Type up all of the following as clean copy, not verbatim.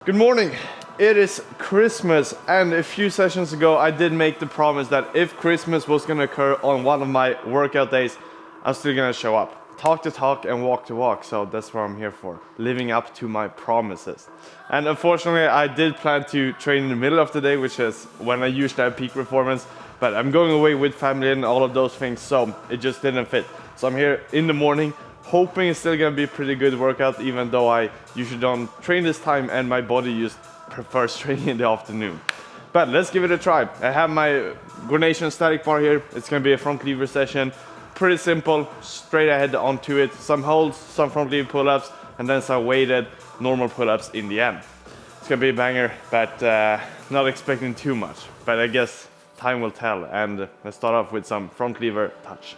Good morning. It is Christmas, and a few sessions ago I did make the promise that if Christmas was gonna occur on one of my workout days, I'm still gonna show up. Talk the talk and walk the walk, so that's what I'm here for, living up to my promises. And unfortunately I did plan to train in the middle of the day, which is when I usually have peak performance, but I'm going away with family and all of those things, so it just didn't fit. So I'm here in the morning, hoping it's still gonna be a pretty good workout, even though I usually don't train this time and my body just prefers training in the afternoon. But let's give it a try. I have my Grenation static bar here. It's gonna be a front lever session. Pretty simple, straight ahead onto it. Some holds, some front lever pull-ups, and then some weighted normal pull-ups in the end. It's gonna be a banger, but not expecting too much. But I guess time will tell, and let's start off with some front lever touch.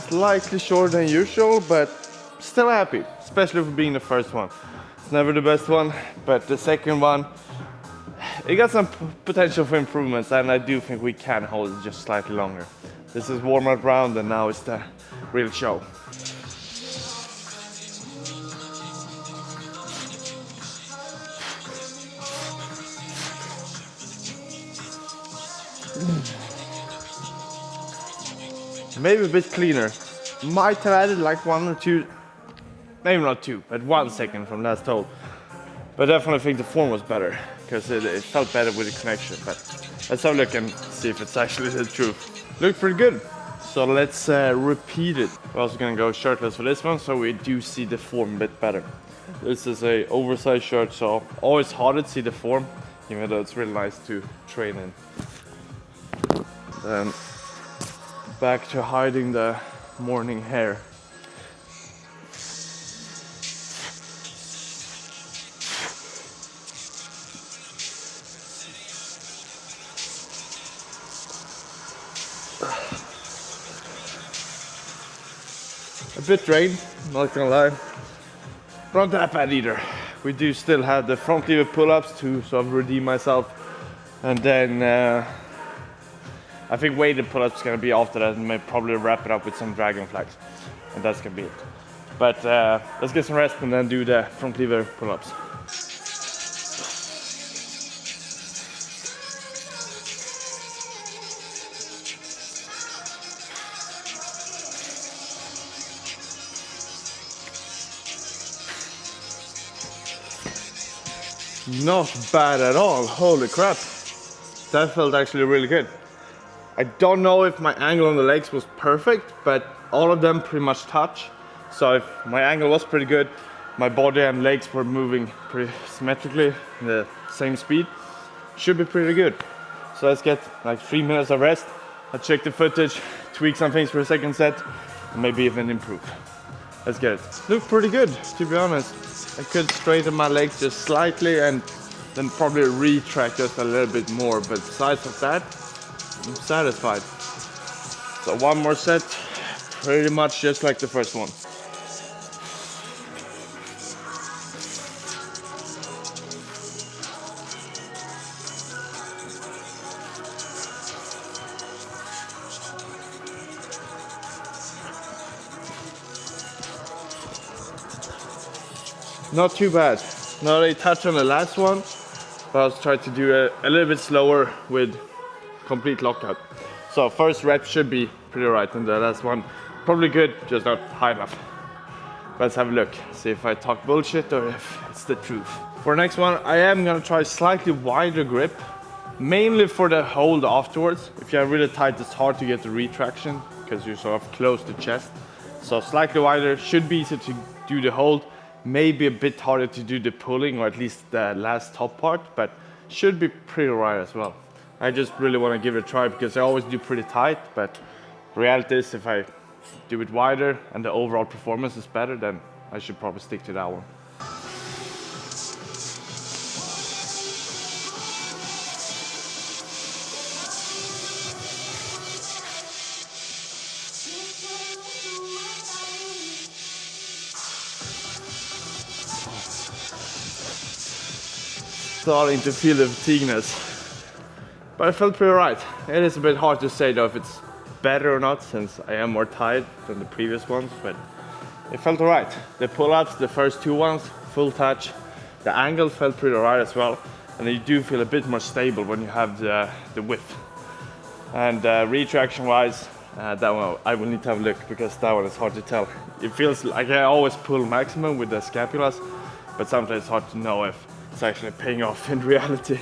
Slightly shorter than usual, but still happy, especially for being the first one. It's never the best one, but the second one, it got some potential for improvements, and I do think we can hold it just slightly longer. This is warm-up round, and now it's the real show. Maybe a bit cleaner. Might have added like 1 or 2, maybe not 2, but 1 second from last hold. But definitely think the form was better, because it felt better with the connection. But let's have a look and see if it's actually the truth. Looked pretty good. So let's repeat it. We're also gonna go shirtless for this one, so we do see the form a bit better. This is a oversized shirt, so always harder to see the form, even though it's really nice to train in. Then back to hiding the morning hair. A bit drained, not gonna lie. But not that bad either. We do still have the front lever pull-ups to sort of redeem myself. And then I think weighted pull-ups is gonna be after that, and maybe probably wrap it up with some dragon flags. And that's gonna be it. But let's get some rest and then do the front lever pull-ups. Not bad at all, holy crap. That felt actually really good. I don't know if my angle on the legs was perfect, but all of them pretty much touch. So if my angle was pretty good, my body and legs were moving pretty symmetrically, the same speed, should be pretty good. So let's get like 3 minutes of rest. I'll check the footage, tweak some things for a second set, and maybe even improve. Let's get it. Looked pretty good, to be honest. I could straighten my legs just slightly and then probably retract just a little bit more, but besides of that, I'm satisfied. So one more set, pretty much just like the first one. Not too bad. Not a touch on the last one, but I'll try to do a little bit slower with complete lockout. So first rep should be pretty right, and the last one probably good, just not high enough. Let's have a look, see if I talk bullshit or if it's the truth. For the next one, I am gonna try slightly wider grip, mainly for the hold afterwards. If you have really tight, it's hard to get the retraction because you sort of close the chest. So slightly wider, should be easy to do the hold. Maybe a bit harder to do the pulling, or at least the last top part, but should be pretty right as well. I just really want to give it a try because I always do pretty tight, but reality is if I do it wider and the overall performance is better, then I should probably stick to that one. Starting to feel the fatigueness. But I felt pretty right. It is a bit hard to say though if it's better or not, since I am more tired than the previous ones, but it felt alright. The pull-ups, the first 2 ones, full touch. The angle felt pretty alright as well, and you do feel a bit more stable when you have the width. And retraction wise, that one I will need to have a look, because that one is hard to tell. It feels like I always pull maximum with the scapulas, but sometimes it's hard to know if it's actually paying off in reality.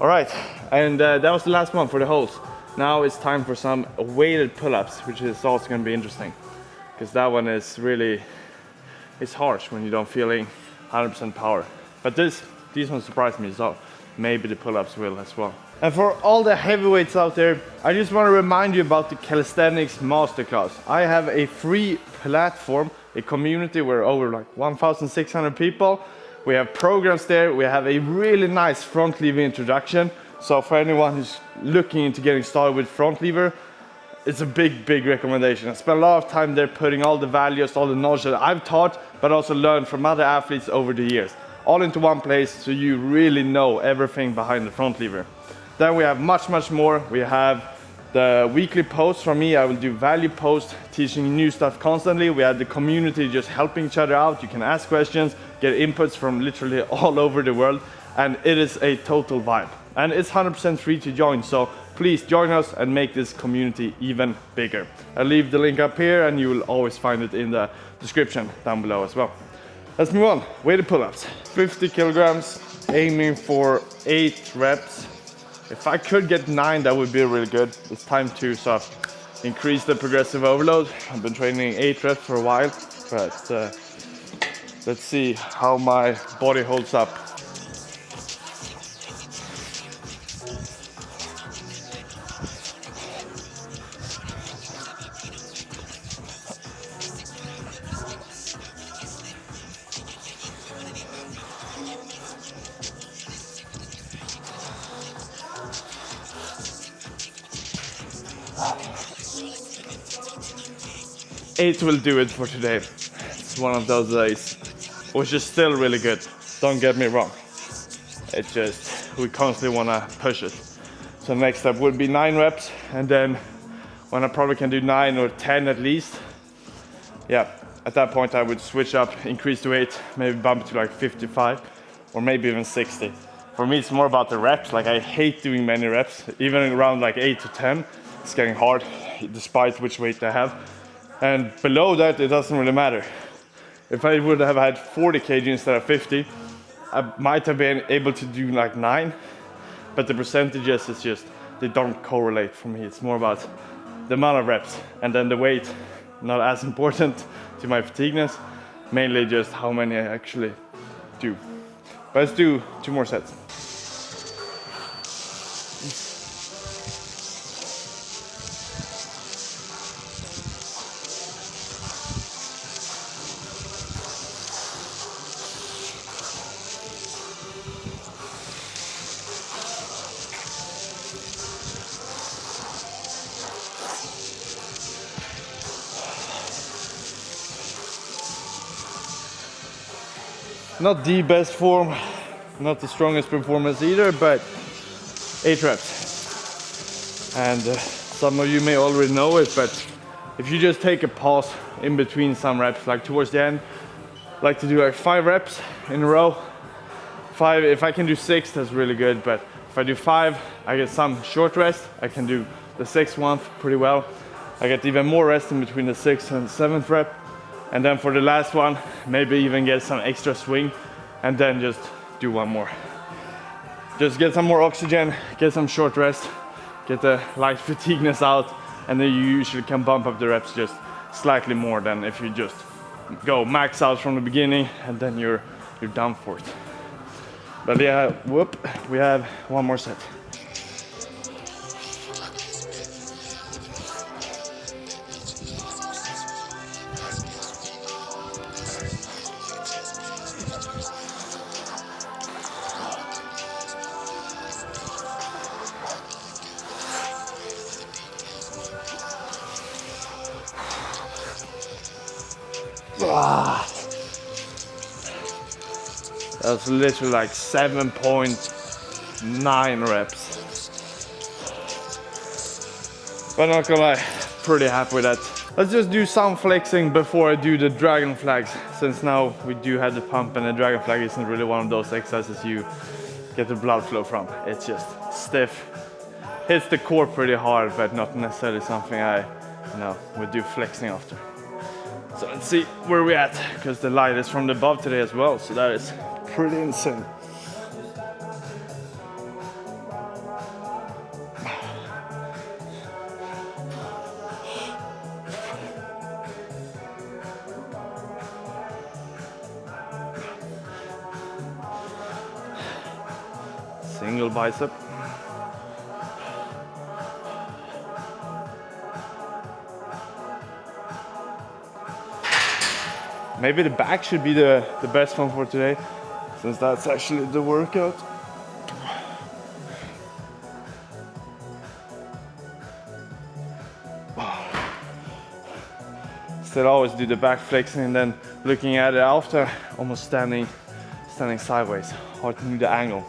Alright, and that was the last one for the holes. Now it's time for some weighted pull-ups, which is also going to be interesting, because that one is really, it's harsh when you don't feeling 100% power. But these ones surprised me, so maybe the pull-ups will as well. And for all the heavyweights out there, I just want to remind you about the Calisthenics Masterclass. I have a free platform, a community where over like 1,600 people. We have programs there. We have a really nice front lever introduction. So for anyone who's looking into getting started with front lever, it's a big recommendation. I spent a lot of time there putting all the values, all the knowledge that I've taught, but also learned from other athletes over the years, all into one place, so you really know everything behind the front lever. Then we have much more. We have the weekly posts from me. I will do value posts, teaching new stuff constantly. We have the community just helping each other out. You can ask questions, get inputs from literally all over the world, and it is a total vibe. And it's 100% free to join, so please join us and make this community even bigger. I'll leave the link up here, and you will always find it in the description down below as well. Let's move on. Weighted pull-ups. 50 kilograms, aiming for 8 reps. If I could get 9, that would be really good. It's time to increase the progressive overload. I've been training 8 reps for a while, but let's see how my body holds up. Eight will do it for today. It's one of those days, which is still really good. Don't get me wrong. It's just, we constantly want to push it. So next step would be 9 reps, and then when I probably can do 9 or 10 at least, yeah, at that point I would switch up, increase the weight, maybe bump it to like 55 or maybe even 60. For me, it's more about the reps. Like, I hate doing many reps, even around like 8 to 10. It's getting hard, despite which weight I have. And below that, it doesn't really matter. If I would have had 40 kg instead of 50, I might have been able to do like 9, but the percentages, it's just, they don't correlate for me. It's more about the amount of reps, and then the weight, not as important to my fatigueness, mainly just how many I actually do. But let's do 2 more sets. Not the best form, not the strongest performance either, but 8 reps. And some of you may already know it, but if you just take a pause in between some reps, like towards the end, I like to do like 5 reps in a row. 5, if I can do 6, that's really good, but if I do 5, I get some short rest. I can do the 6th one pretty well. I get even more rest in between the 6th and 7th rep. And then for the last one, maybe even get some extra swing, and then just do 1 more. Just get some more oxygen, get some short rest, get the light fatigueness out, and then you usually can bump up the reps just slightly more than if you just go max out from the beginning and then you're done for it. But yeah, we have 1 more set. That was literally like 7.9 reps. But not gonna lie, pretty happy with that. Let's just do some flexing before I do the dragon flags, since now we do have the pump and the dragon flag isn't really one of those exercises you get the blood flow from. It's just stiff, hits the core pretty hard, but not necessarily something I would do flexing after. So let's see where we're at, because the light is from the above today as well, so that is pretty insane. Single bicep. Maybe the back should be the best one for today, since that's actually the workout. Still always do the back flexing and then looking at it after, almost standing sideways. Hard to do the angle.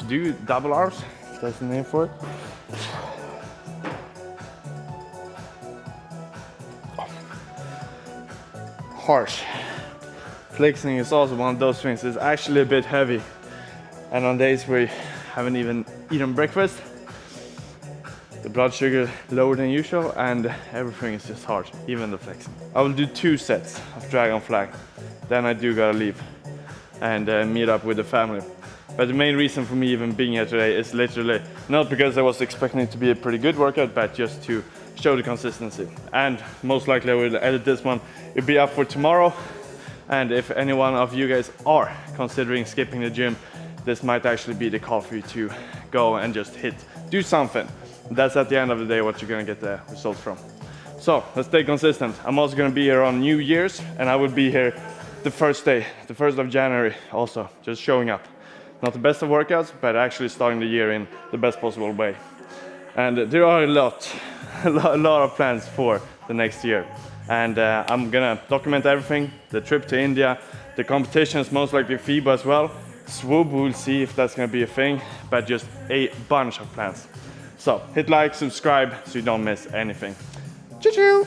Do double R's, if that's the name for it. Harsh. Flexing is also one of those things. It's actually a bit heavy, and on days where you haven't even eaten breakfast, the blood sugar lower than usual, and everything is just hard, even the flexing. I will do 2 sets of dragon flag, then I do gotta leave and meet up with the family. But the main reason for me even being here today is literally not because I was expecting it to be a pretty good workout, but just to show the consistency. And most likely I will edit this one. It'll be up for tomorrow. And if any one of you guys are considering skipping the gym, this might actually be the call for you to go and just do something. That's at the end of the day what you're gonna get the results from. So let's stay consistent. I'm also gonna be here on New Year's, and I will be here the first day, the 1st of January also, just showing up. Not the best of workouts, but actually starting the year in the best possible way. And there are a lot of plans for the next year. And I'm gonna document everything, the trip to India, the competitions, most likely FIBA as well. Swoop, we'll see if that's gonna be a thing, but just a bunch of plans. So hit like, subscribe, so you don't miss anything. Choo-choo!